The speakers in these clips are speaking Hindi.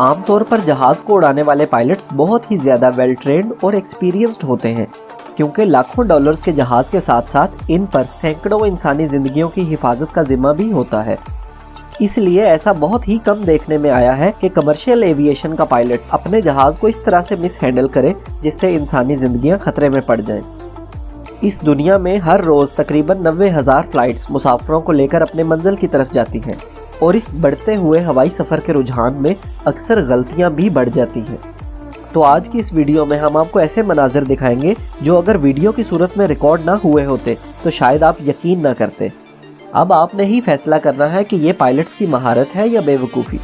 आमतौर पर जहाज को उड़ाने वाले पायलट्स बहुत ही ज़्यादा वेल ट्रेंड और एक्सपीरियंस्ड होते हैं, क्योंकि लाखों डॉलर्स के जहाज के साथ साथ इन पर सैकड़ों इंसानी जिंदगियों की हिफाजत का जिम्मा भी होता है। इसलिए ऐसा बहुत ही कम देखने में आया है कि कमर्शियल एविएशन का पायलट अपने जहाज को इस तरह से मिस हैंडल करे जिससे इंसानी जिंदगियां खतरे में पड़ जाएं। इस दुनिया में हर रोज़ तकरीबन 90,000 फ्लाइट्स मुसाफिरों को लेकर अपने मंजिल की तरफ जाती हैं, और इस बढ़ते हुए हवाई सफ़र के रुझान में अक्सर गलतियां भी बढ़ जाती हैं। तो आज की इस वीडियो में हम आपको ऐसे मनाजिर दिखाएंगे जो अगर वीडियो की सूरत में रिकॉर्ड ना हुए होते तो शायद आप यकीन ना करते। अब आपने ही फैसला करना है कि ये पायलट्स की महारत है या बेवकूफ़ी।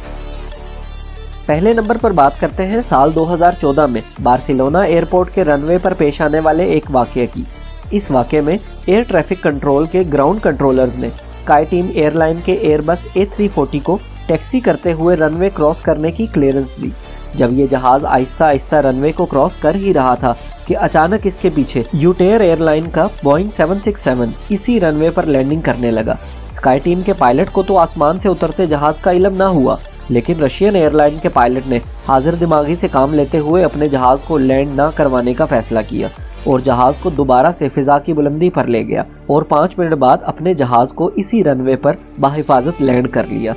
पहले नंबर पर बात करते हैं साल 2014 में बार्सिलोना एयरपोर्ट के रनवे पर पेश आने वाले एक वाक़ये की। इस वाक़ये में एयर ट्रैफिक कंट्रोल के ग्राउंड कंट्रोलर्स ने स्काई टीम एयरलाइन के एयरबस A340 को टैक्सी करते हुए रनवे क्रॉस करने की क्लियरेंस दी। जब ये जहाज़ आहिस्ता आहिस्ता रनवे को क्रॉस कर ही रहा था कि अचानक इसके पीछे यूटेयर एयरलाइन का बोइंग 767 इसी रनवे पर लैंडिंग करने लगा। स्काई टीम के पायलट को तो आसमान से उतरते जहाज़ का इल्म ना हुआ, लेकिन रशियन एयरलाइन के पायलट ने हाजिर दिमागी से काम लेते हुए अपने जहाज़ को लैंड ना करवाने का फैसला किया और जहाज़ को दोबारा से फिजा की बुलंदी पर ले गया और 5 मिनट बाद अपने जहाज़ को इसी रनवे पर बाहिफाजत लैंड कर लिया।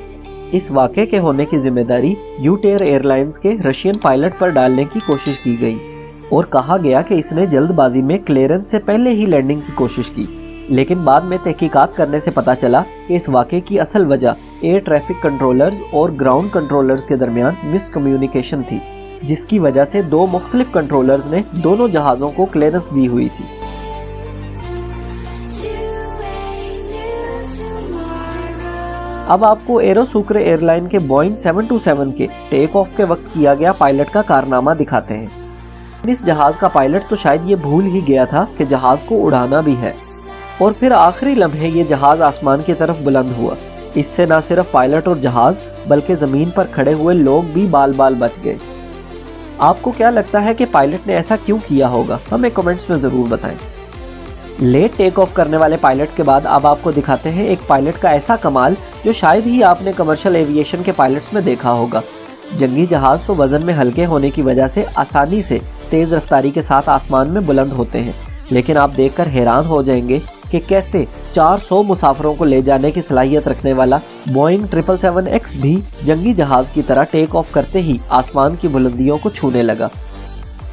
इस वाक़े के होने की जिम्मेदारी यूटेयर एयरलाइंस के रशियन पायलट पर डालने की कोशिश की गई और कहा गया कि इसने जल्दबाजी में क्लियरेंस से पहले ही लैंडिंग की कोशिश की, लेकिन बाद में तहकीकात करने से पता चला कि इस वाक़े की असल वजह एयर ट्रैफिक कंट्रोलर्स और ग्राउंड कंट्रोलर्स के दरमियान मिसकम्युनिकेशन थी, जिसकी वजह से दो मुख्तलिफ कंट्रोलर्स ने दोनों जहाज़ों को क्लियरेंस दी हुई थी। अब आपको एरोसूक्रे एयरलाइन के बोइंग 727 के टेक ऑफ के वक्त किया गया पायलट का कारनामा दिखाते हैं। इस जहाज़ का पायलट तो शायद ये भूल ही गया था कि जहाज़ को उड़ाना भी है, और फिर आखिरी लम्हे ये जहाज़ आसमान की तरफ बुलंद हुआ। इससे न सिर्फ पायलट और जहाज़ बल्कि ज़मीन पर खड़े हुए लोग भी बाल बाल बच गए। आपको क्या लगता है कि पायलट ने ऐसा क्यों किया होगा? हमें कमेंट्स में ज़रूर बताएं। लेट टेक ऑफ करने वाले पायलट्स के बाद अब आपको दिखाते हैं एक पायलट का ऐसा कमाल जो शायद ही आपने कमर्शियल एविएशन के पायलट्स में देखा होगा। जंगी जहाज़ तो वज़न में हल्के होने की वजह से आसानी से तेज़ रफ्तारी के साथ आसमान में बुलंद होते हैं, लेकिन आप देखकर हैरान हो जाएंगे कि कैसे 400 मुसाफिरों को ले जाने की सलाहियत रखने वाला बोइंग 777X भी जंगी जहाज़ की तरह टेक ऑफ करते ही आसमान की बुलंदियों को छूने लगा।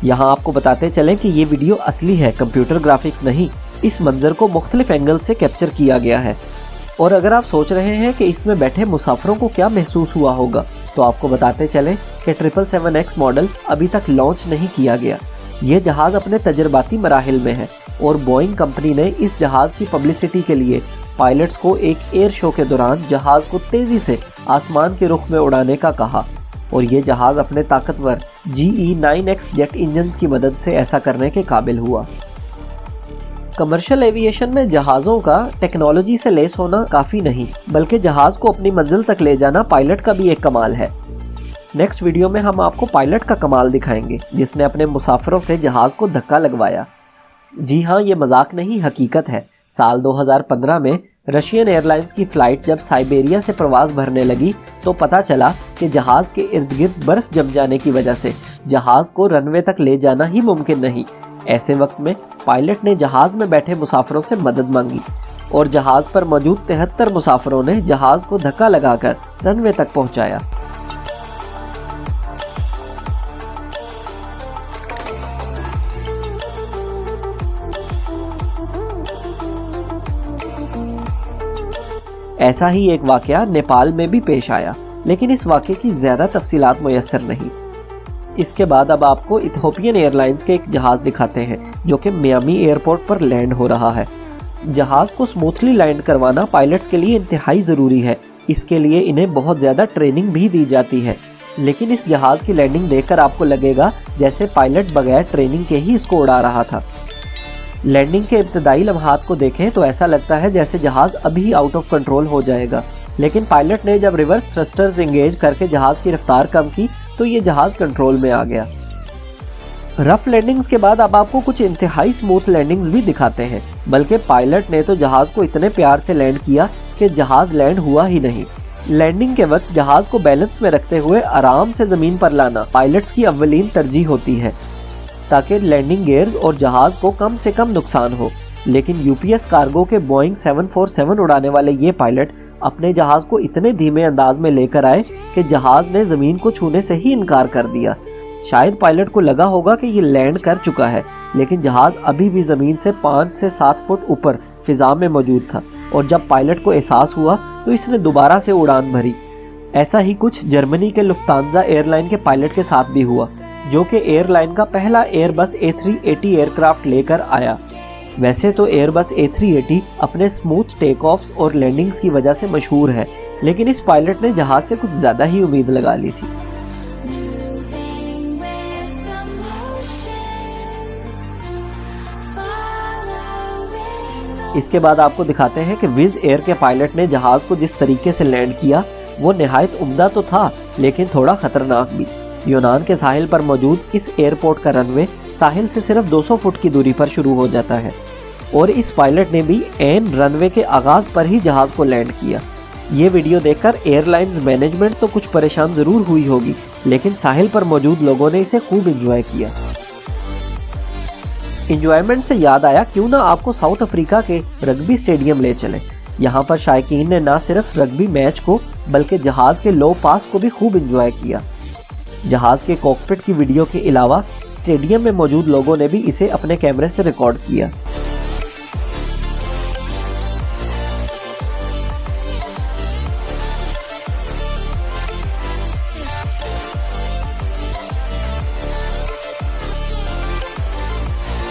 यहाँ आपको बताते चलें कि ये वीडियो असली है, कंप्यूटर ग्राफिक्स नहीं। इस मंजर को मुख्तलिफ एंगल से कैप्चर किया गया है, और अगर आप सोच रहे हैं कि इसमें बैठे मुसाफिरों को क्या महसूस हुआ होगा, तो आपको बताते चलें कि 777X मॉडल अभी तक लॉन्च नहीं किया गया। ये जहाज़ अपने तजर्बाती मराहिल में है और बोइंग कंपनी ने इस जहाज़ की पब्लिसिटी के लिए पायलट्स को एक एयर शो के दौरान जहाज़ को तेज़ी से आसमान के रुख में उड़ाने का कहा, और ये जहाज़ अपने ताकतवर GE9X जेट इंजन्स की मदद से ऐसा करने के काबिल हुआ। कमर्शियल एविएशन में जहाज़ों का टेक्नोलॉजी से लेस होना काफ़ी नहीं, बल्कि जहाज़ को अपनी मंजिल तक ले जाना पायलट का भी एक कमाल है। नेक्स्ट वीडियो में हम आपको पायलट का कमाल दिखाएंगे जिसने अपने मुसाफिरों से जहाज़ को धक्का लगवाया। जी हाँ, ये मजाक नहीं, हकीकत है। साल 2015 में रशियन एयरलाइंस की फ़्लाइट जब साइबेरिया से प्रवास भरने लगी तो पता चला कि जहाज़ के इर्द गिर्द बर्फ़ जम जाने की वजह से जहाज़ को रनवे तक ले जाना ही मुमकिन नहीं। ऐसे वक्त में पायलट ने जहाज़ में बैठे मुसाफिरों से मदद मांगी और जहाज़ पर मौजूद 73 मुसाफिरों ने जहाज़ को धक्का लगाकर रनवे तक पहुंचाया। ऐसा ही एक वाकया नेपाल में भी पेश आया, लेकिन इस वाकये की ज़्यादा तफसीलात मुयस्सर नहीं। इसके बाद अब आपको इथियोपियन एयरलाइंस के एक जहाज़ दिखाते हैं जो कि मियामी एयरपोर्ट पर लैंड हो रहा है। जहाज़ को स्मूथली लैंड करवाना पायलट्स के लिए इंतहाई ज़रूरी है। इसके लिए इन्हें बहुत ज़्यादा ट्रेनिंग भी दी जाती है, लेकिन इस जहाज़ की लैंडिंग देखकर आपको लगेगा जैसे पायलट बगैर ट्रेनिंग के ही इसको उड़ा रहा था। लैंडिंग के इब्तदाई लम्हात को देखें तो ऐसा लगता है जैसे जहाज़ अभी आउट ऑफ कंट्रोल हो जाएगा, लेकिन पायलट ने जब रिवर्स थ्रस्टर्स एंगेज करके जहाज़ की रफ्तार कम की तो ये जहाज़ कंट्रोल में आ गया। रफ लैंडिंग्स के बाद अब आपको कुछ इंतहाई स्मूथ लैंडिंग्स भी दिखाते हैं, बल्कि पायलट ने तो जहाज़ को इतने प्यार से लैंड किया कि जहाज़ लैंड हुआ ही नहीं। लैंडिंग के वक्त जहाज को बैलेंस में रखते हुए आराम से जमीन पर लाना पायलट्स की अव्वलीन तरजीह होती है, ताकि लैंडिंग गियर्स और जहाज को कम से कम नुकसान हो। लेकिन यूपीएस कार्गो के बोइंग 747 उड़ाने वाले ये पायलट अपने जहाज को इतने धीमे अंदाज में लेकर आए कि जहाज ने जमीन को छूने से ही इनकार कर दिया। शायद पायलट को लगा होगा कि ये लैंड कर चुका है, लेकिन जहाज अभी भी जमीन से 5 से 7 फुट ऊपर फिजा में मौजूद था और जब पायलट को एहसास हुआ तो इसने दोबारा से उड़ान भरी। ऐसा ही कुछ जर्मनी के लुफ्तांजा एयरलाइन के पायलट के साथ भी हुआ, जो कि एयरलाइन का पहला एयरबस A380 एयरक्राफ्ट लेकर आया। वैसे तो एयरबस A380 अपने स्मूथ टेक ऑफ्स और लैंडिंग्स की वजह से मशहूर है, लेकिन इस पायलट ने जहाज से कुछ ज़्यादा ही उम्मीद लगा ली थी। इसके बाद आपको दिखाते हैं कि विज एयर के पायलट ने जहाज को जिस तरीके से लैंड किया वो निहायत उम्दा तो था, लेकिन थोड़ा खतरनाक भी। यूनान के साहिल पर मौजूद इस एयरपोर्ट का रनवे साहिल से सिर्फ 200 फुट की दूरी पर शुरू हो जाता है और इस पायलट ने भी एन रनवे के आगाज पर ही जहाज को लैंड किया। ये वीडियो देखकर एयरलाइंस मैनेजमेंट तो कुछ परेशान जरूर हुई होगी, लेकिन साहिल पर मौजूद लोगों ने इसे खूब एंजॉय किया। इंजॉयमेंट से याद आया, क्यों ना आपको साउथ अफ्रीका के रग्बी स्टेडियम ले चले। यहाँ पर शायकीन ने न सिर्फ रग्बी मैच को बल्कि जहाज के लो पास को भी खूब एंजॉय किया। जहाज के कॉकपिट की वीडियो के अलावा स्टेडियम में मौजूद लोगों ने भी इसे अपने कैमरे से रिकॉर्ड किया।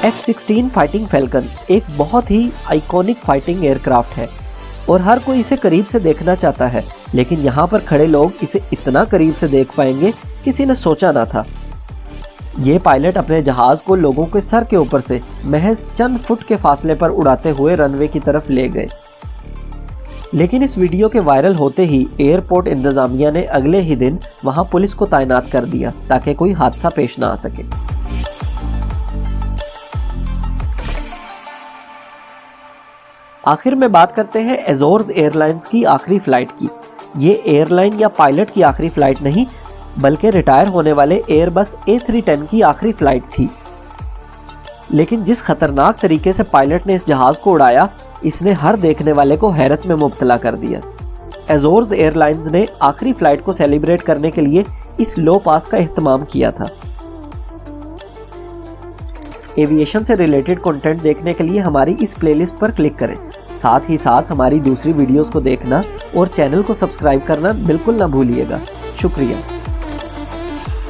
F-16 फाइटिंग फैल्कन एक बहुत ही आइकॉनिक फाइटिंग एयरक्राफ्ट है और हर कोई इसे करीब से देखना चाहता है, लेकिन यहाँ पर खड़े लोग इसे इतना करीब से देख पाएंगे किसी ने सोचा ना था। ये पायलट अपने जहाज को लोगों के सर के ऊपर से महज चंद फुट के फासले पर उड़ाते हुए रनवे की तरफ ले गए। लेकिन इस वीडियो के वायरल होते ही एयरपोर्ट इंतजामिया ने अगले ही दिन वहां पुलिस को तैनात कर दिया ताकि कोई हादसा पेश ना आ सके। आखिर में बात करते हैं एजोर्स एयरलाइंस की आखिरी फ्लाइट की। ये एयरलाइन या पायलट की आखिरी फ्लाइट नहीं, बल्कि रिटायर होने वाले एयरबस A310 की आखिरी फ्लाइट थी। लेकिन जिस खतरनाक तरीके से पायलट ने इस जहाज को उड़ाया, इसने हर देखने वाले को हैरत में मुब्तला कर दिया। एजोर्स एयरलाइंस ने आखिरी फ्लाइट को सेलिब्रेट करने के लिए इस लो पास का एहतमाम किया था। एविएशन से रिलेटेड कंटेंट देखने के लिए हमारी इस प्लेलिस्ट पर क्लिक करें। साथ ही साथ हमारी दूसरी वीडियोस को देखना और चैनल को सब्सक्राइब करना बिल्कुल ना भूलिएगा। शुक्रिया।